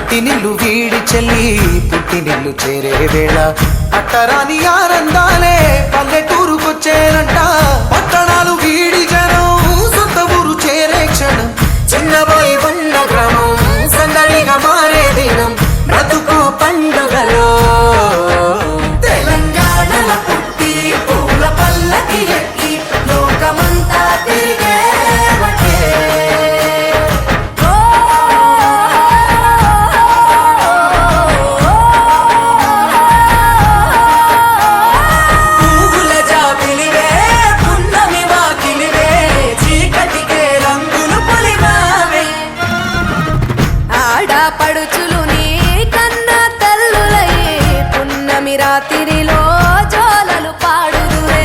మెట్టినిల్లు వీడి చెల్లి పుట్టినిల్లు చేరే వేళ పట్టరాని ఆనందాలే పల్లెటూరుకొచ్చేనంట. పట్టణాలు వీడి జనం సొంత ఊరు చేరే క్షణం, చిన్నబోయి ఉన్న గ్రామం సందడిగా మారే దినం, బ్రతుకు పండుగలో తెలంగాణల పుట్టి పూల పల్లకి ఎక్కి లోకమంతా తిరిగే పడుచులు నీ కన్నా తల్లులయ్యే పున్నమి రాత్రిలో జోలలు పాడుదురే.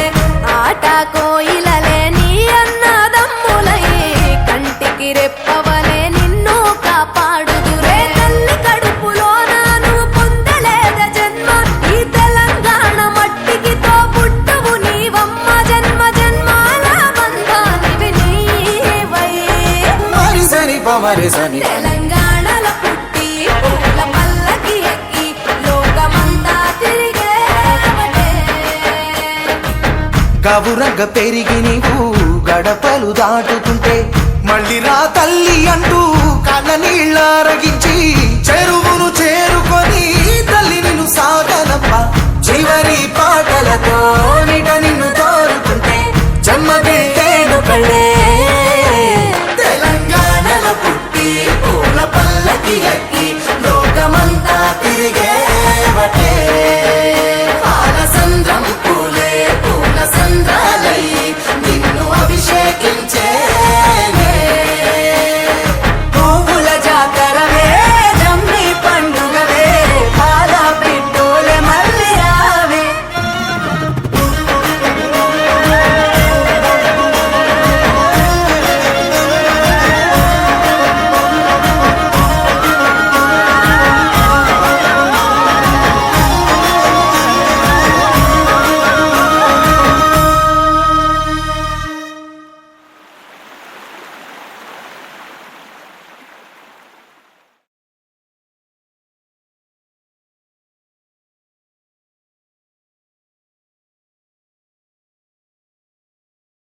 ఆట కోయిలలే నీ అన్నదమ్ములయ్యే కంటికి రెప్పవలే నిన్ను కాపాడుదురే. తల్లి కడుపులో నాను పొందలేద జన్మ, ఈ తెలంగాణ మట్టికి తో పుట్టవు నీవమ్మ. జన్మ జన్మాల బంధానివి నీవై మరిసని పమరిసని తెలంగాణల పుట్టి పూల పల్లకి ఎక్కి లోకమంతా తిరిగేవటే. గవురగ పెరిగి నీవు గడపలు దాటుతుంటే మళ్ళీ రా తల్లి అంటూ కళ్ళ నీళ్ళ రగించి చెరువును చేరుకొని తల్లి నిన్ను సాగనప్ప. చివరి పాటలతో నిట నిన్ను తోరుతుంటే జన్మదిల్లేను కళ్ళే. తెలంగాణల పుట్టి పూల పల్లకి ఎక్కి లోకమంతా తిరిగేవటే.